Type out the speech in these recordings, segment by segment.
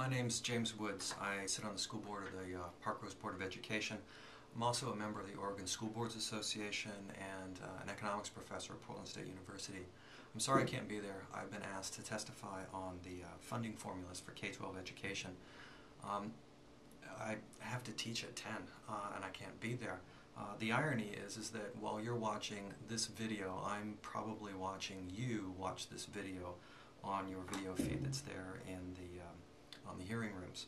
My name's James Woods. I sit on the school board of the Park Rose Board of Education. I'm also a member of the Oregon School Boards Association and an economics professor at Portland State University. I'm sorry I can't be there. I've been asked to testify on the funding formulas for K12 education. I have to teach at 10 and I can't be there. The irony is that while you're watching this video, I'm probably watching you watch this video on your video feed that's there in on the hearing rooms.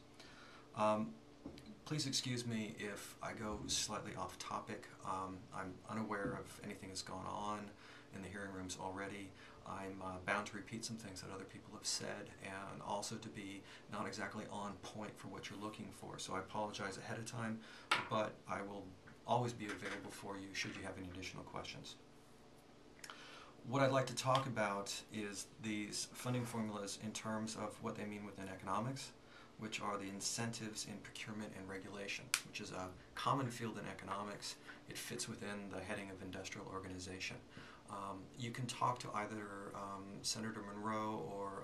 Please excuse me if I go slightly off topic. I'm unaware of anything that's gone on in the hearing rooms already. I'm bound to repeat some things that other people have said and also to be not exactly on point for what you're looking for. So I apologize ahead of time, but I will always be available for you should you have any additional questions. What I'd like to talk about is these funding formulas in terms of what they mean within economics, which are the incentives in procurement and regulation, which is a common field in economics. It fits within the heading of industrial organization. You can talk to either Senator Monroe or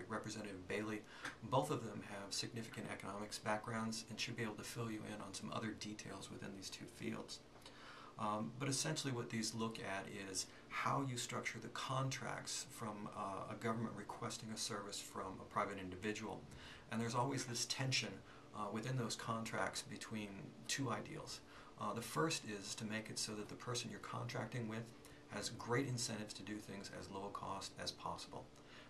Representative Bailey. Both of them have significant economics backgrounds and should be able to fill you in on some other details within these two fields. But essentially what these look at is how you structure the contracts from a government requesting a service from a private individual. And there's always this tension within those contracts between two ideals. The first is to make it so that the person you're contracting with has great incentives to do things as low cost as possible.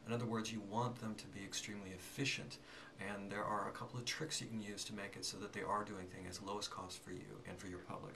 In other words, you want them to be extremely efficient, and there are a couple of tricks you can use to make it so that they are doing things as lowest cost for you and for your public.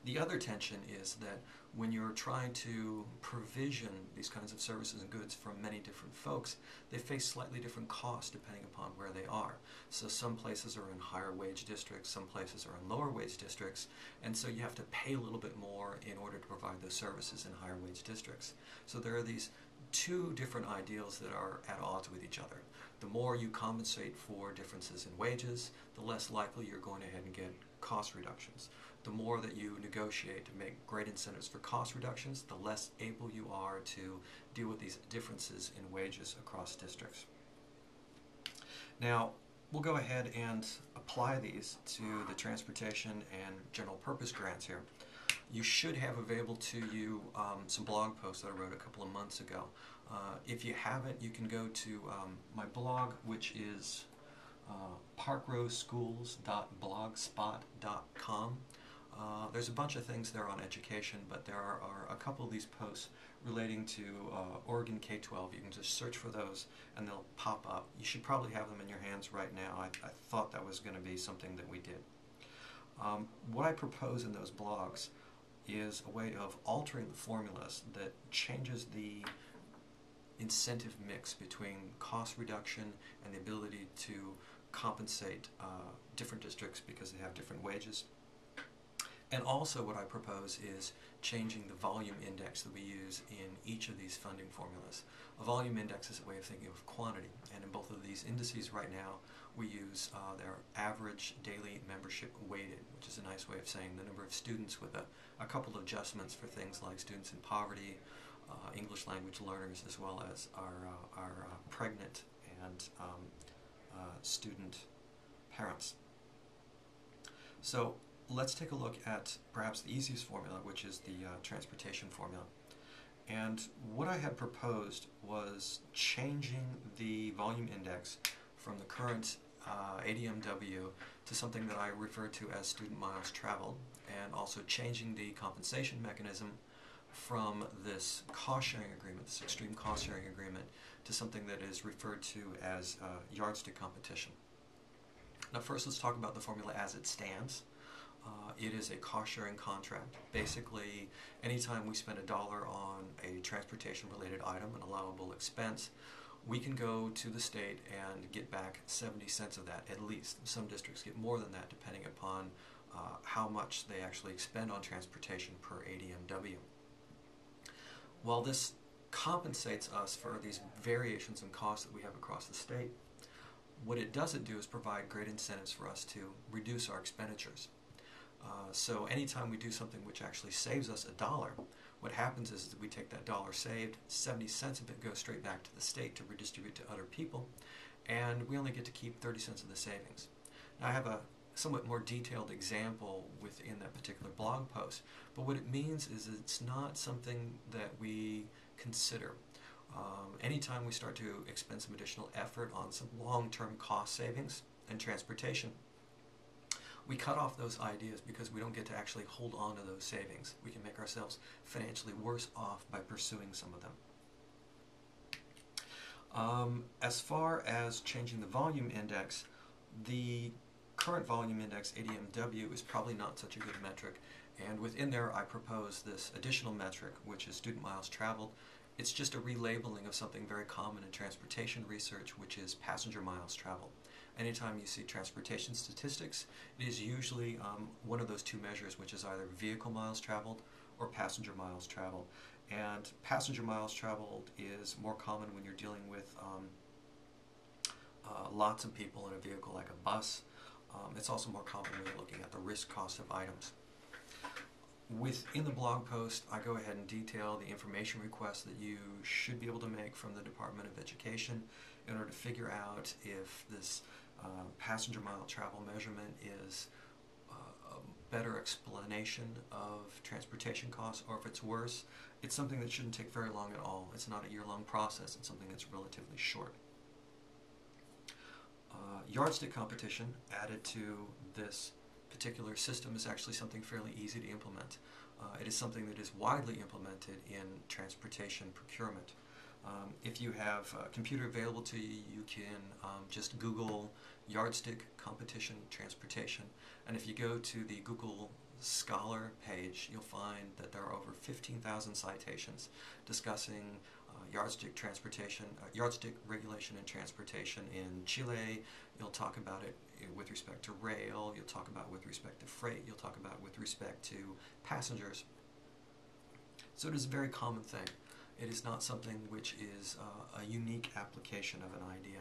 The other tension is that when you're trying to provision these kinds of services and goods from many different folks, they face slightly different costs depending upon where they are. So some places are in higher wage districts, some places are in lower wage districts, and so you have to pay a little bit more in order to provide those services in higher wage districts. So there are these two different ideals that are at odds with each other. The more you compensate for differences in wages, the less likely you're going ahead and get cost reductions. The more that you negotiate to make great incentives for cost reductions, the less able you are to deal with these differences in wages across districts. Now, we'll go ahead and apply these to the transportation and general purpose grants here. You should have available to you some blog posts that I wrote a couple of months ago. If you haven't, you can go to my blog, which is parkroseschools.blogspot.com. There's a bunch of things there on education, but there are a couple of these posts relating to Oregon K12. You can just search for those and they'll pop up. You should probably have them in your hands right now. I thought that was going to be something that we did. What I propose in those blogs is a way of altering the formulas that changes the incentive mix between cost reduction and the ability to compensate different districts because they have different wages. And also what I propose is changing the volume index that we use in each of these funding formulas. A volume index is a way of thinking of quantity, and in both of these indices right now we use their average daily membership weighted, which is a nice way of saying the number of students with a couple of adjustments for things like students in poverty, English language learners, as well as our pregnant and student parents. So let's take a look at perhaps the easiest formula, which is the transportation formula. And what I had proposed was changing the volume index from the current ADMW to something that I refer to as student miles traveled, and also changing the compensation mechanism from this cost-sharing agreement, this extreme cost-sharing agreement, to something that is referred to as yardstick competition. Now first let's talk about the formula as it stands. It is a cost-sharing contract. Basically, anytime we spend $1 on a transportation-related item, an allowable expense, we can go to the state and get back 70 cents of that at least. Some districts get more than that depending upon how much they actually expend on transportation per ADMW. While this compensates us for these variations in costs that we have across the state, what it doesn't do is provide great incentives for us to reduce our expenditures. So anytime we do something which actually saves us a dollar, what happens is that we take that dollar saved, 70 cents of it goes straight back to the state to redistribute to other people, and we only get to keep 30 cents of the savings. Now I have a somewhat more detailed example within that particular blog post, but what it means is it's not something that we consider. Anytime we start to expend some additional effort on some long-term cost savings and transportation, we cut off those ideas because we don't get to actually hold on to those savings. We can make ourselves financially worse off by pursuing some of them. As far as changing the volume index, the current volume index, ADMW, is probably not such a good metric, and within there I propose this additional metric, which is student miles traveled. It's just a relabeling of something very common in transportation research, which is passenger miles traveled. Anytime you see transportation statistics, it is usually one of those two measures, which is either vehicle miles traveled or passenger miles traveled. And passenger miles traveled is more common when you're dealing with lots of people in a vehicle like a bus. It's also more common when you're looking at the risk cost of items. Within the blog post, I go ahead and detail the information requests that you should be able to make from the Department of Education in order to figure out if this passenger mile travel measurement is a better explanation of transportation costs, or if it's worse, it's something that shouldn't take very long at all. It's not a year-long process. It's something that's relatively short. Yardstick competition added to this particular system is actually something fairly easy to implement. It is something that is widely implemented in transportation procurement. If you have a computer available to you, you can just Google yardstick competition transportation, and if you go to the Google Scholar page, you'll find that there are over 15,000 citations discussing yardstick transportation, yardstick regulation and transportation in Chile. You'll talk about it with respect to rail, you'll talk about it with respect to freight, you'll talk about it with respect to passengers. So it is a very common thing. It is not something which is a unique application of an idea.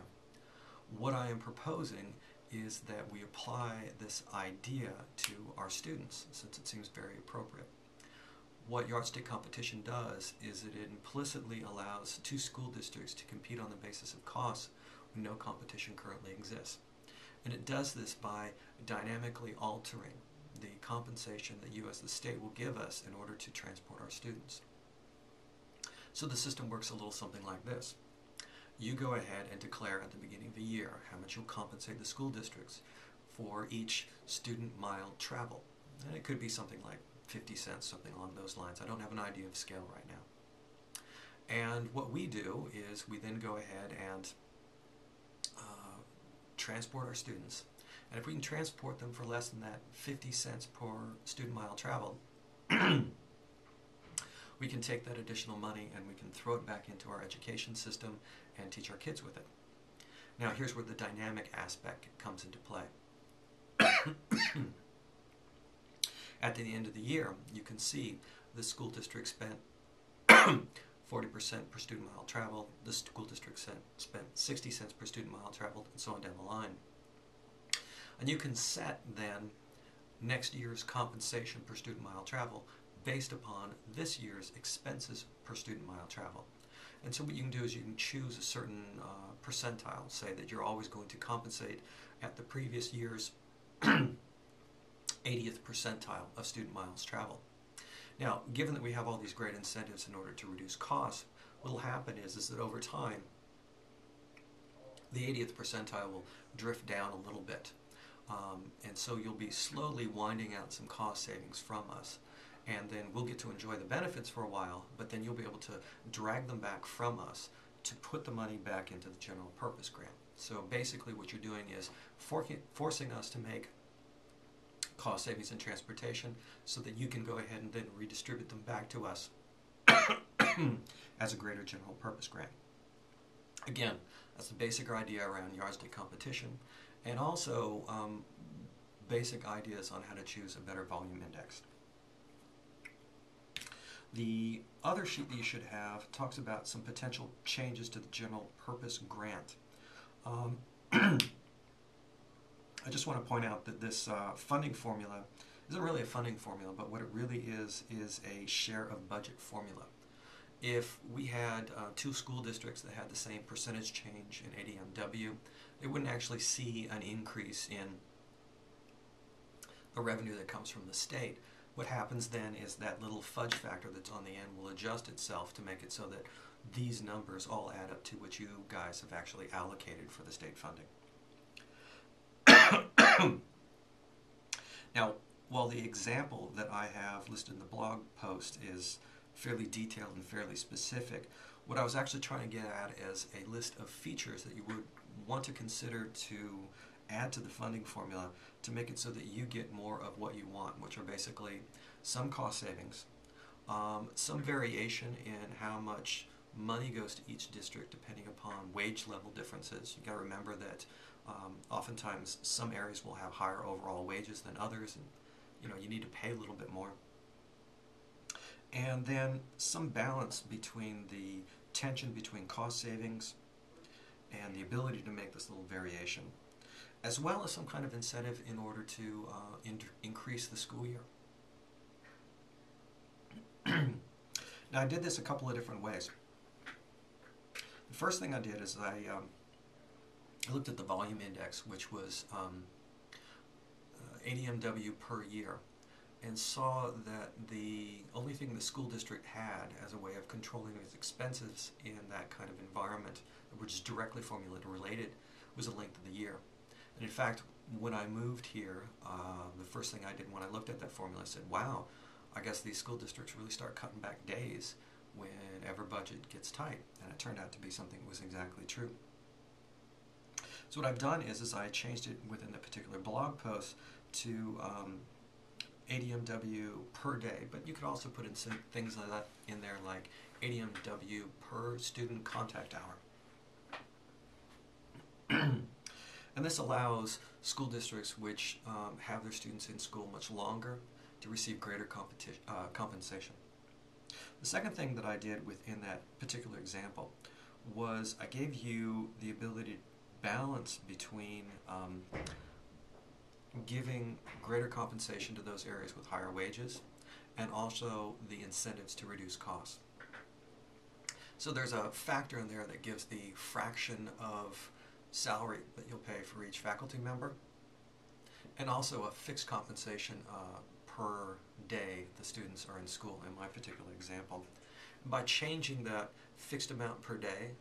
What I am proposing is that we apply this idea to our students, since it seems very appropriate. What yardstick competition does is that it implicitly allows two school districts to compete on the basis of costs when no competition currently exists. And it does this by dynamically altering the compensation that you as the state will give us in order to transport our students. So the system works a little something like this. You go ahead and declare at the beginning of the year how much you'll compensate the school districts for each student mile travel. And it could be something like 50 cents, something along those lines. I don't have an idea of scale right now. And what we do is we then go ahead and transport our students. And if we can transport them for less than that 50 cents per student mile traveled, we can take that additional money and we can throw it back into our education system and teach our kids with it. Now here's where the dynamic aspect comes into play. At the end of the year, you can see the school district spent 40% per student mile traveled, the school district spent 60 cents per student mile traveled, and so on down the line. And you can set then next year's compensation per student mile travel based upon this year's expenses per student mile travel. And so what you can do is you can choose a certain percentile, say that you're always going to compensate at the previous year's 80th percentile of student miles traveled. Now, given that we have all these great incentives in order to reduce costs, what will happen is that over time, the 80th percentile will drift down a little bit. And so you'll be slowly winding out some cost savings from us. And then we'll get to enjoy the benefits for a while, but then you'll be able to drag them back from us to put the money back into the general purpose grant. So basically what you're doing is forcing us to make cost savings in transportation so that you can go ahead and then redistribute them back to us as a greater general purpose grant. Again, that's the basic idea around yardstick competition, and also basic ideas on how to choose a better volume index. The other sheet that you should have talks about some potential changes to the general purpose grant. I just want to point out that this funding formula isn't really a funding formula, but what it really is a share of budget formula. If we had two school districts that had the same percentage change in ADMW, they wouldn't actually see an increase in the revenue that comes from the state. What happens then is that little fudge factor that's on the end will adjust itself to make it so that these numbers all add up to what you guys have actually allocated for the state funding. Now, while the example that I have listed in the blog post is fairly detailed and fairly specific, what I was actually trying to get at is a list of features that you would want to consider to add to the funding formula to make it so that you get more of what you want, which are basically some cost savings, some variation in how much money goes to each district depending upon wage level differences. You've got to remember that oftentimes some areas will have higher overall wages than others, and you need to pay a little bit more. And then some balance between the tension between cost savings and the ability to make this little variation, as well as some kind of incentive in order to increase the school year. Now, I did this a couple of different ways. The first thing I did is I looked at the volume index, which was ADMW per year, and saw that the only thing the school district had as a way of controlling its expenses in that kind of environment, which is directly formula related, was the length of the year. And in fact, when I moved here, the first thing I did when I looked at that formula, I said, wow, I guess these school districts really start cutting back days whenever budget gets tight. And it turned out to be something that was exactly true. So what I've done is I changed it within the particular blog post to ADMW per day, but you could also put in some things like that in there, like ADMW per student contact hour. And this allows school districts which have their students in school much longer to receive greater compensation. The second thing that I did within that particular example was I gave you the ability to balance between giving greater compensation to those areas with higher wages and also the incentives to reduce costs. So there's a factor in there that gives the fraction of salary that you'll pay for each faculty member, and also a fixed compensation per day the students are in school in my particular example. By changing that fixed amount per day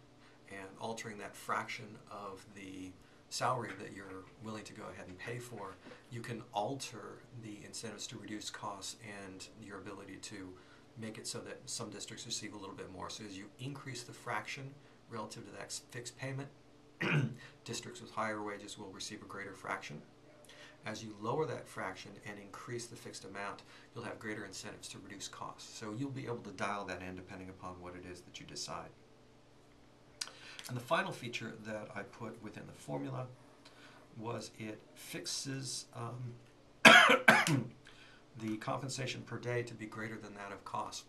and altering that fraction of the salary that you're willing to go ahead and pay for, you can alter the incentives to reduce costs and your ability to make it so that some districts receive a little bit more. So as you increase the fraction relative to that fixed payment, districts with higher wages will receive a greater fraction. As you lower that fraction and increase the fixed amount, you'll have greater incentives to reduce costs. So you'll be able to dial that in depending upon what it is that you decide. And the final feature that I put within the formula was it fixes the compensation per day to be greater than that of cost.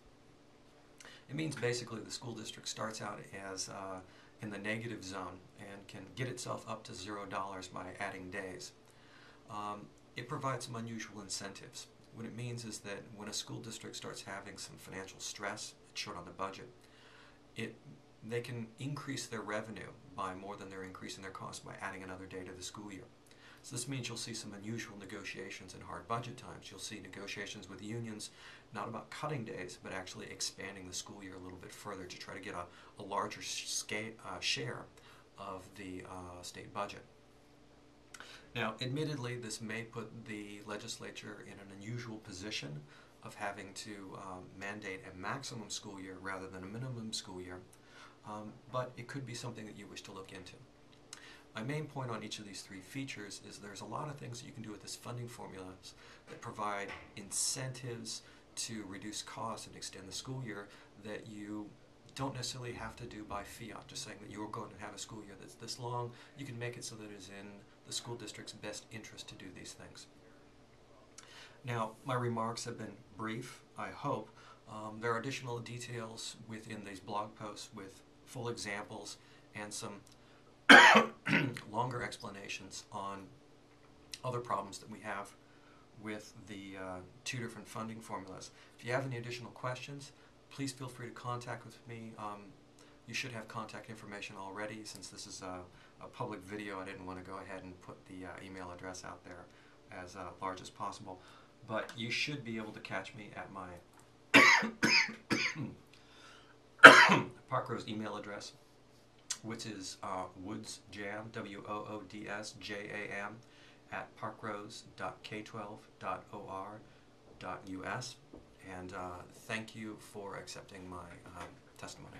It means basically the school district starts out as in the negative zone and can get itself up to $0 by adding days. It provides some unusual incentives. What it means is that when a school district starts having some financial stress, it's short on the budget, they can increase their revenue by more than they're increasing their costs by adding another day to the school year. So this means you'll see some unusual negotiations in hard budget times. You'll see negotiations with unions not about cutting days, but actually expanding the school year a little bit further to try to get a larger share of the state budget. Now, admittedly, this may put the legislature in an unusual position of having to mandate a maximum school year rather than a minimum school year, but it could be something that you wish to look into. My main point on each of these three features is there's a lot of things that you can do with this funding formulas that provide incentives to reduce costs and extend the school year that you don't necessarily have to do by fiat, just saying that you're going to have a school year that's this long. You can make it so that it is in the school district's best interest to do these things. Now, my remarks have been brief, I hope. There are additional details within these blog posts with full examples and some longer explanations on other problems that we have with the two different funding formulas. If you have any additional questions, please feel free to contact with me. You should have contact information already. Since this is a public video, I didn't want to go ahead and put the email address out there as large as possible. But you should be able to catch me at my Parkrose email address, which is woodsjam, WOODSJAM, at parkrose.k12.or.us. And thank you for accepting my testimony.